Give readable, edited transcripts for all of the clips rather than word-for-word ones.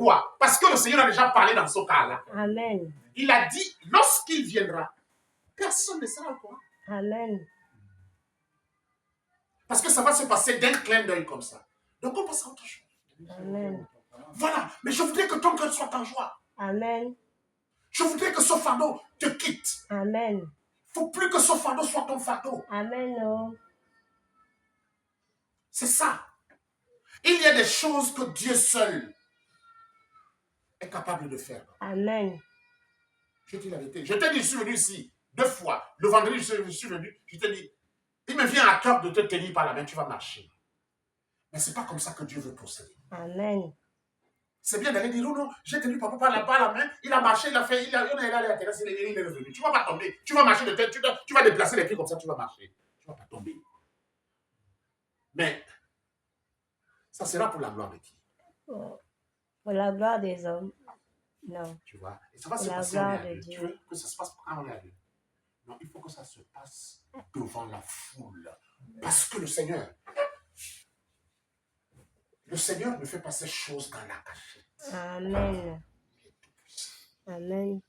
Pourquoi? Parce que le Seigneur a déjà parlé dans ce cas-là. Amen. Il a dit, lorsqu'il viendra, personne ne sera au courant. Amen. Parce que ça va se passer d'un clin d'œil comme ça. Donc on passe à autre chose. Amen. Voilà. Mais je voudrais que ton cœur soit en joie. Amen. Je voudrais que ce fardeau te quitte. Amen. Il ne faut plus que ce fardeau soit ton fardeau. Amen. Oh. C'est ça. Il y a des choses que Dieu seul est capable de faire. Amen. Je te dis la vérité. Je t'ai dit, je suis venu ici 2 fois. Le vendredi, je suis venu. Je t'ai dit, il me vient à cœur de te tenir par la main, tu vas marcher. Mais ce n'est pas comme ça que Dieu veut procéder. Amen. C'est bien d'aller dire, oh non, j'ai tenu papa par la main, il a marché, il a fait, il est allé à la terrasse, il est revenu. Tu ne vas pas tomber. Tu vas marcher de tête, tu vas déplacer les pieds comme ça, tu vas marcher. Tu ne vas pas tomber. Mais, ça sera pour la gloire de qui? Pour la gloire des hommes. Non. Tu vois? Et ça va se La passer gloire en de Dieu. Dieu. Tu veux que ça se passe quand on est à Dieu? Non, il faut que ça se passe devant la foule. Parce que le Seigneur ne fait pas ces choses dans la cachette. Amen. Amen.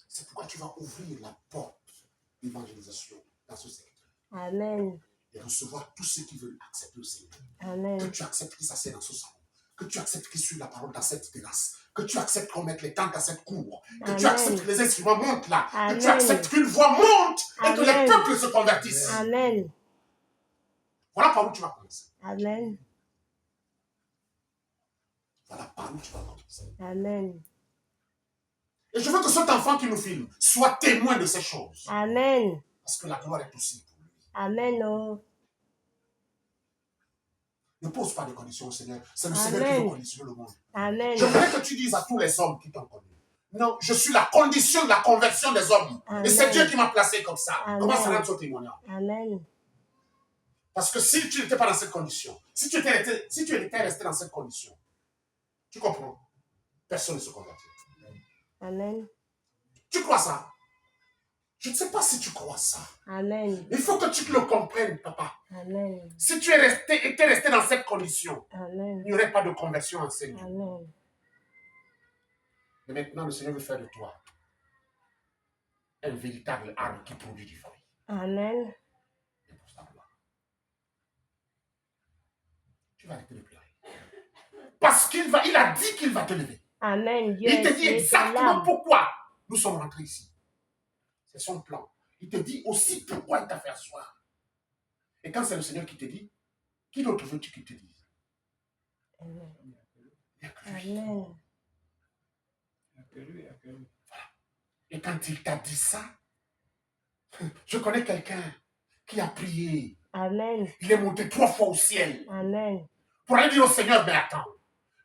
C'est pourquoi tu vas ouvrir la porte d'évangélisation dans ce secteur. Amen. Et recevoir tous ceux qui veulent accepter le Seigneur. Amen. Que tu acceptes qu'ils s'assiedent dans ce salon. Que tu acceptes qu'ils suivent la parole dans cette terrasse. Que tu acceptes qu'on mette les tentes à cette cour. Que tu acceptes que les instruments montent là. Amen. Que tu acceptes qu'une voix monte et que les peuples se convertissent. Amen. Voilà par où tu vas commencer. Amen. Voilà par où tu vas commencer. Amen. Et je veux que cet enfant qui nous filme soit témoin de ces choses. Amen. Parce que la gloire est aussi pour lui. Amen. Oh. Ne pose pas de conditions au Seigneur. C'est le Seigneur qui veut conditionner le monde. Amen. Je voudrais que tu dises à tous les hommes qui t'ont connu. Non, je suis la condition de la conversion des hommes. Amen. Et c'est Dieu qui m'a placé comme ça. Amen. Comment ça rend ce témoignage? Amen. Parce que si tu n'étais pas dans cette condition, si tu étais resté dans cette condition, tu comprends? Personne ne se convertit. Amen. Tu crois ça? Je ne sais pas si tu crois ça. Amen. Il faut que tu le comprennes, papa. Amen. Si tu étais resté dans cette condition, Amen. il n'y aurait pas de conversion en Seigneur. Amen. Et maintenant, le Seigneur veut faire de toi un véritable arbre qui produit du fruit. Amen. Et pour sa gloire. Tu vas arrêter de pleurer. Parce qu'il a dit qu'il va te lever. Amen. Dieu Il te dit est exactement là. pourquoi nous sommes rentrés ici. C'est son plan. Il te dit aussi pourquoi il t'a fait asseoir. Et quand c'est le Seigneur qui te dit, qui d'autre veux-tu qu'il te dise? Amen. Il n'y a que lui. Amen. Voilà. Et quand il t'a dit ça, je connais quelqu'un qui a prié. Amen. Il est monté 3 fois au ciel Amen. pour aller dire au Seigneur, mais attends,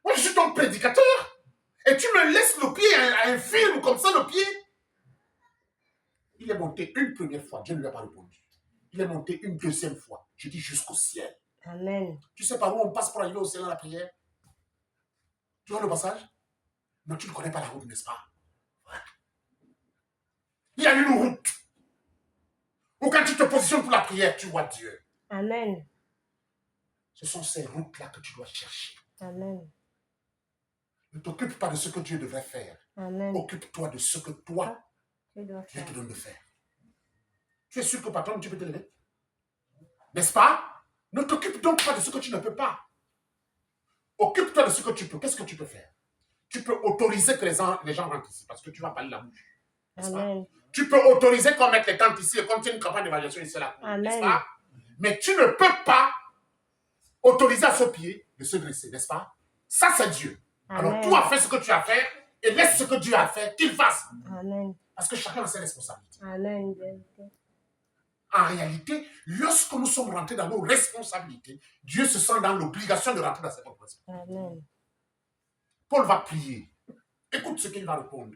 moi je suis ton prédicateur et tu me laisses le pied à un film comme ça, le pied. Il est monté une première fois, Dieu ne lui a pas répondu. Il est monté une deuxième fois, je dis jusqu'au ciel. Amen. Tu sais par où on passe pour arriver au ciel dans la prière? Tu vois le passage? Non, tu ne connais pas la route, n'est-ce pas? Il y a une route où quand tu te positionnes pour la prière, tu vois Dieu. Amen. Ce sont ces routes-là que tu dois chercher. Amen. Ne t'occupe pas de ce que Dieu devrait faire. Amen. Occupe-toi de ce que toi, Tu dois Dieu faire. te donne de faire. Tu es sûr que patron, tu peux te lever? N'est-ce pas? Ne t'occupe donc pas de ce que tu ne peux pas. Occupe-toi de ce que tu peux. Qu'est-ce que tu peux faire? Tu peux autoriser que les gens rentrent ici parce que tu vas parler la bouche. N'est-ce pas? Amen. Tu peux autoriser qu'on mette les tentes ici et qu'on tienne une campagne d'évaluation ici là. N'est-ce Amen. pas? Mais tu ne peux pas autoriser à ce pied de se dresser, n'est-ce pas? Ça, c'est Dieu. Alors, Amen. toi, fais ce que tu as fait et laisse ce que Dieu a fait qu'il fasse. Amen. Parce que chacun a ses responsabilités. Amen. En réalité, lorsque nous sommes rentrés dans nos responsabilités, Dieu se sent dans l'obligation de rentrer dans ses propres responsabilités. Amen. Paul va prier. Écoute ce qu'il va répondre.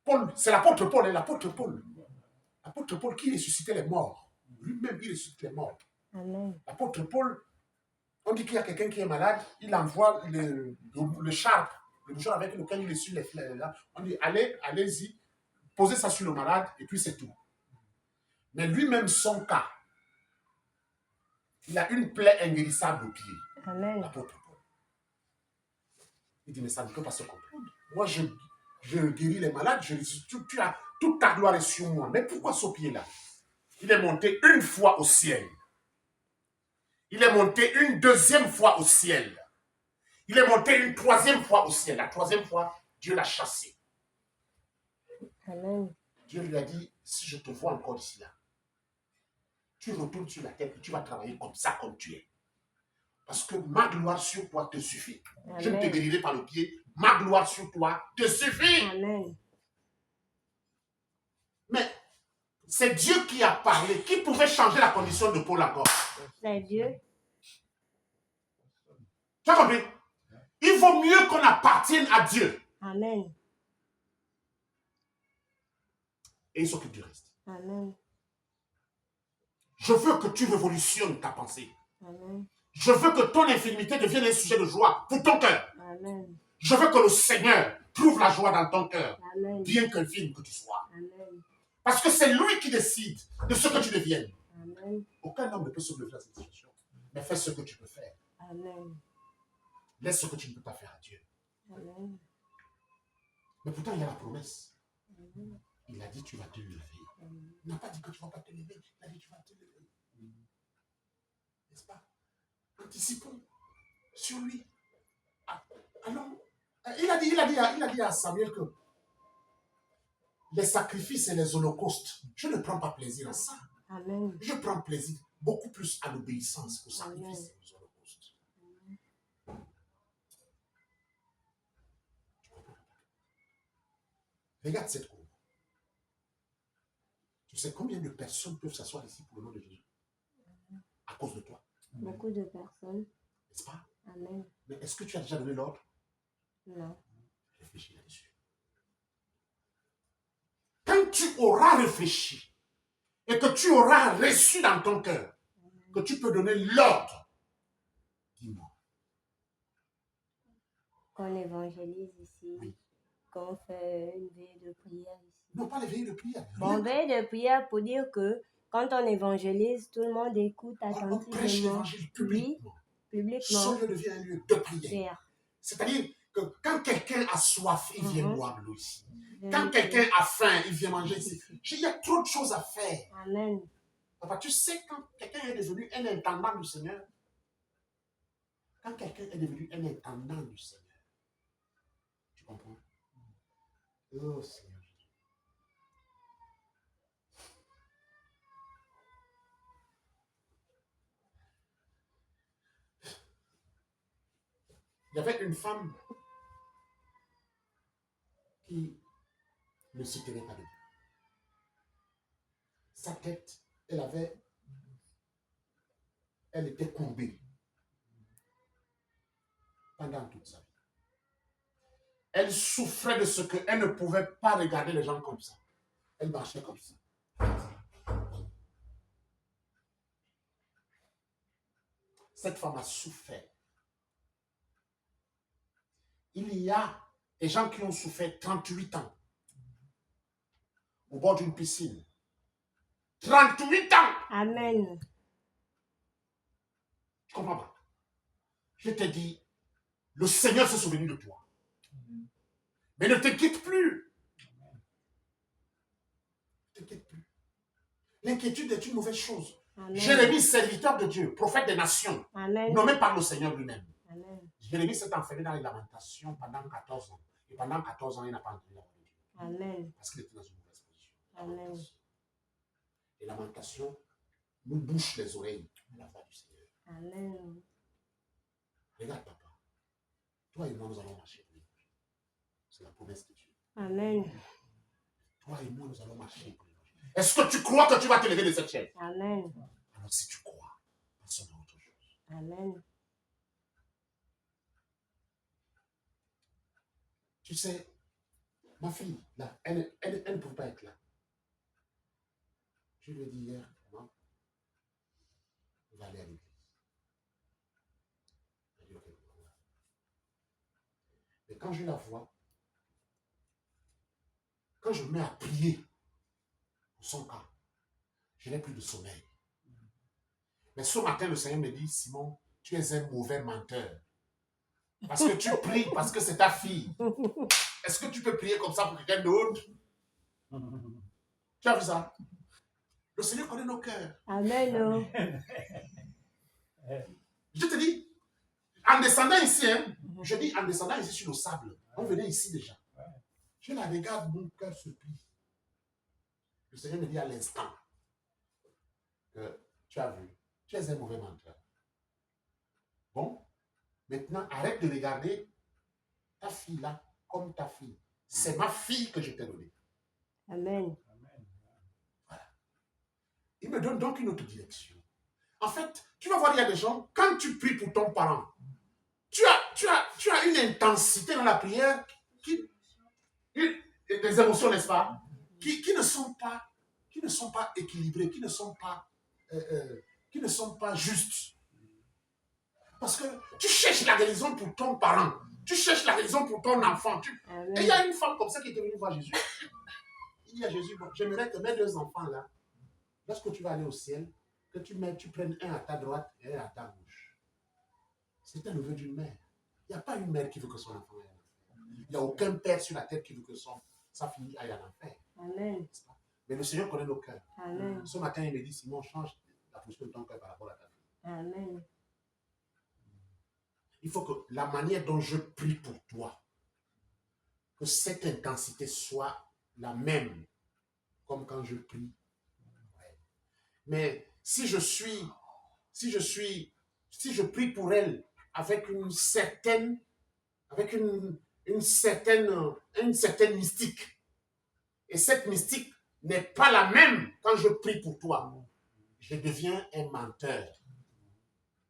Paul, c'est l'apôtre Paul et l'apôtre Paul. L'apôtre Paul qui ressuscitait les morts. Lui-même, il ressuscite les morts. Amen. L'apôtre Paul, on dit qu'il y a quelqu'un qui est malade, il envoie le charpe, le bouchon avec lequel il essuie les fleurs. On dit, allez-y, posez ça sur le malade, et puis c'est tout. Mais lui-même, son cas, il a une plaie inguérissable au pied. Amen. L'apôtre Paul. Il dit, mais ça ne peut pas se comprendre. Moi, je guéris les malades, tu as, toute ta gloire est sur moi. Mais pourquoi ce pied-là? Il est monté une fois au ciel. Il est monté une deuxième fois au ciel. Il est monté une troisième fois au ciel. La troisième fois, Dieu l'a chassé. Amen. Dieu lui a dit, si je te vois encore ici, là, tu retournes sur la terre et tu vas travailler comme ça, comme tu es. Parce que ma gloire sur toi te suffit. Amen. Je ne te guérirai par le pied. Ma gloire sur toi te suffit. Amen. Mais c'est Dieu qui a parlé. Qui pouvait changer la condition de Paul encore? C'est Dieu. Tu as compris? Il vaut mieux qu'on appartienne à Dieu. Amen. Et il s'occupe du reste. Amen. Je veux que tu révolutionnes ta pensée. Amen. Je veux que ton infirmité devienne un sujet de joie pour ton cœur. Amen. Je veux que le Seigneur trouve la joie dans ton cœur, Amen. bien qu'infime que tu sois. Amen. Parce que c'est lui qui décide de ce que tu deviennes. Amen. Aucun homme ne peut se lever dans cette situation. Mais fais ce que tu peux faire. Amen. Laisse ce que tu ne peux pas faire à Dieu. Amen. Mais pourtant, il y a la promesse. Amen. Il a dit, tu vas te lever. Il n'a pas dit que tu ne vas pas te lever. Il a dit, tu vas te lever. N'est-ce pas? Anticipons sur lui. Alors, il a dit à Samuel que les sacrifices et les holocaustes, je ne prends pas plaisir à ça. Amen. Je prends plaisir beaucoup plus à l'obéissance qu'aux sacrifices et aux holocaustes. Regarde cette cour. Tu sais combien de personnes peuvent s'asseoir ici pour le nom de Jésus? À cause de toi. Beaucoup de personnes. N'est-ce pas? Amen. Mais est-ce que tu as déjà donné l'ordre? Non. Réfléchis là-dessus. Quand tu auras réfléchi et que tu auras reçu dans ton cœur que tu peux donner l'ordre, dis-moi. Qu'on évangélise ici, Oui. qu'on fait une veille de prière ici. Non, pas les veilles de prière. Bon, veille de prière pour dire que quand on évangélise, tout le monde écoute On prêche attentivement. l'évangile publiquement. Publiquement. Ce lieu devient un lieu de prière. Prière. C'est-à-dire que quand quelqu'un a soif, il vient boire de l'eau ici. Veille Quand de quelqu'un prière. a faim, il vient manger ici. Il y a trop de choses à faire. Amen. Papa, tu sais, quand quelqu'un est devenu un intendant du Seigneur, quand quelqu'un est devenu un intendant du Seigneur, tu comprends? Oh Seigneur. Il y avait une femme qui ne se tenait pas debout. Sa tête, elle était courbée pendant toute sa vie. Elle souffrait de ce qu'elle ne pouvait pas regarder les gens comme ça. Elle marchait comme ça. Cette femme a souffert. Il y a des gens qui ont souffert 38 ans au bord d'une piscine. 38 ans! Amen. Tu comprends pas? Je t'ai dit, le Seigneur s'est souvenu de toi. Mais ne t'inquiète plus. Ne t'inquiète plus. L'inquiétude est une mauvaise chose. Amen. Jérémie, serviteur de Dieu, prophète des nations, Amen. nommé par le Seigneur lui-même. Amen. Jérémie s'est enfermé dans les lamentations pendant 14 ans. Et pendant 14 ans, il n'a pas entendu la voix de Dieu. Amen. Parce qu'il était dans une mauvaise position. Amen. Les lamentations nous bouchent les oreilles à la voix du Seigneur. Amen. Regarde, papa. Toi et moi, nous allons marcher pour l'évangile. C'est la promesse de Dieu. Amen. Toi et moi, nous allons marcher pour l'évangile. Est-ce que tu crois que tu vas te lever de cette chaise? Amen. Alors, si tu crois, passons à autre chose. Amen. Tu sais, ma fille, là, elle ne peut pas être là. Je lui ai dit hier, maman, on va aller à l'église. Elle a dit, ok, on va. Mais quand je la vois, quand je me mets à prier pour son cas, je n'ai plus de sommeil. Mais ce matin, le Seigneur me dit, Simon, tu es un mauvais menteur. Parce que tu pries, parce que c'est ta fille. Est-ce que tu peux prier comme ça pour quelqu'un d'autre? Tu as vu ça? Le Seigneur connaît nos cœurs. Amen. Je te dis, en descendant ici, hein, je dis en descendant ici sur le sable, on venait ici déjà. Je la regarde, mon cœur se plie. Le Seigneur me dit à l'instant que tu as vu, tu es un mauvais menteur. Bon, maintenant, arrête de regarder ta fille là comme ta fille. C'est ma fille que je t'ai donnée. Amen. Voilà. Il me donne donc une autre direction. En fait, tu vas voir, il y a des gens, quand tu pries pour ton parent, tu as une intensité dans la prière, des émotions, n'est-ce pas, qui ne sont pas équilibrées, qui ne sont pas justes. Parce que tu cherches la guérison pour ton parent, tu cherches la guérison pour ton enfant. Et il y a une femme comme ça qui est venue voir Jésus. Il dit à Jésus, bon, j'aimerais que mes 2 enfants là, lorsque tu vas aller au ciel, que tu prennes un à ta droite et un à ta gauche. C'était le vœu d'une mère. Il n'y a pas une mère qui veut que son enfant aille en enfer. Il n'y a aucun père sur la terre qui veut que sa fille aille en enfer. Amen. Mais le Seigneur connaît nos cœurs. Amen. Ce matin, il me dit, Simon, change la position de ton cœur par rapport à ta fille. Amen. Il faut que la manière dont je prie pour toi, que cette intensité soit la même, comme quand je prie. Mais si je prie pour elle avec une certaine mystique, et cette mystique n'est pas la même quand je prie pour toi, je deviens un menteur,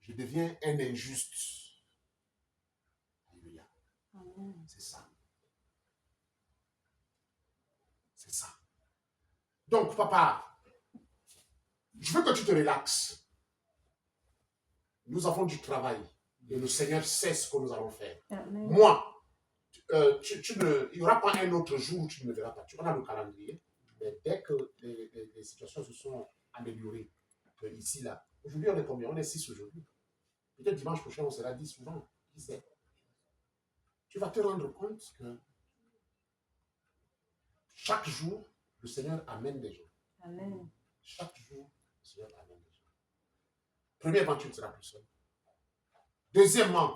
je deviens un injuste. Alléluia. C'est ça. C'est ça. Donc, papa, je veux que tu te relaxes. Nous avons du travail et le Seigneur sait ce que nous allons faire. Amen. Moi, il n'y aura pas un autre jour où tu ne me verras pas. On a le calendrier, mais dès que les situations se sont améliorées, ici, là, aujourd'hui, on est combien? On est 6 aujourd'hui. Peut-être dimanche prochain, on sera 10 souvent. Qui sait? Tu vas te rendre compte que chaque jour, le Seigneur amène des gens. Amen. Chaque jour, le Seigneur amène des gens. Premièrement, tu ne seras plus seul. Deuxièmement,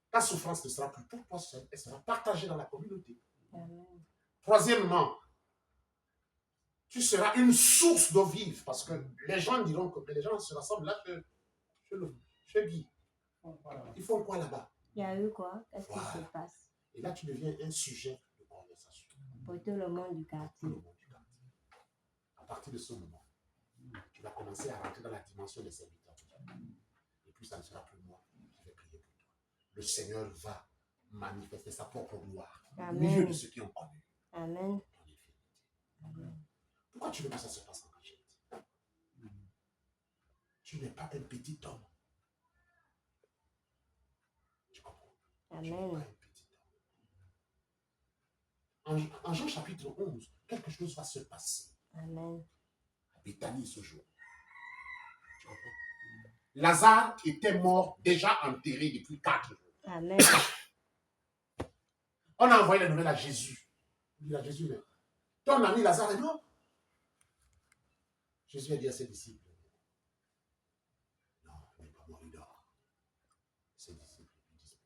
ta souffrance ne sera plus pour toi seul, elle sera partagée dans la communauté. Amen. Troisièmement, tu seras une source d'eau vive parce que les gens diront que les gens se rassemblent là chez Guy. Ils font quoi là-bas? Il y a eu quoi? Qu'est-ce Voilà. qui se passe? Et là, tu deviens un sujet de conversation. Pour tout le monde du quartier. À partir de ce moment, tu vas commencer à rentrer dans la dimension des serviteurs. Et puis, ça ne sera plus moi qui vais prier pour toi. Le Seigneur va manifester sa propre gloire au milieu de ceux qui ont connu. Amen. Amen. Pourquoi tu veux que ça se passe en cachette? Tu n'es pas un petit homme. Tu comprends? Amen. Tu n'es pas un petit homme. En Jean chapitre 11, quelque chose va se passer. Amen. À Béthanie ce jour. Tu comprends? Lazare était mort, déjà enterré depuis 4 jours. Amen. On a envoyé la nouvelle à Jésus. Il dit à Jésus, mais ton ami Lazare est mort. Jésus a dit à ses disciples, non, il n'est pas mort, il dort. Ses disciples lui disent,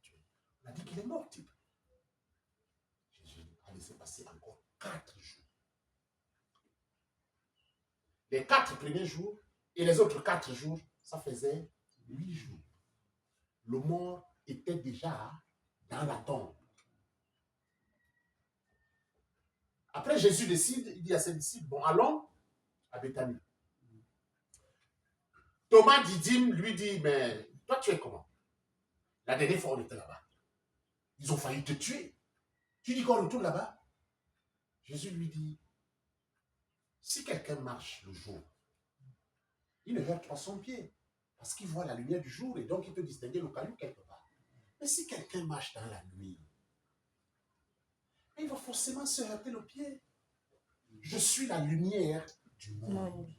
on a dit qu'il est mort, type. Jésus a laissé passer encore 4 jours. Les 4 premiers jours et les autres 4 jours, ça faisait 8 jours. Le mort était déjà dans la tombe. Après, Jésus décide, il dit à ses disciples, bon, allons à Béthanie. Thomas Didyme lui dit, mais toi, tu es comment? La dernière fois, on était là-bas. Ils ont failli te tuer. Tu dis qu'on retourne là-bas? Jésus lui dit, si quelqu'un marche le jour, il ne heurte pas son pied, parce qu'il voit la lumière du jour et donc il peut distinguer le caillou quelque part. Mais si quelqu'un marche dans la nuit, il va forcément se heurter le pied. Je suis la lumière du monde.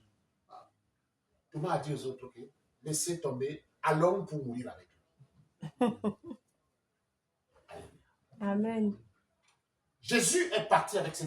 Thomas a dit aux autres, ok, laissez tomber, allons pour mourir avec lui. Amen. Jésus est parti avec ses disciples.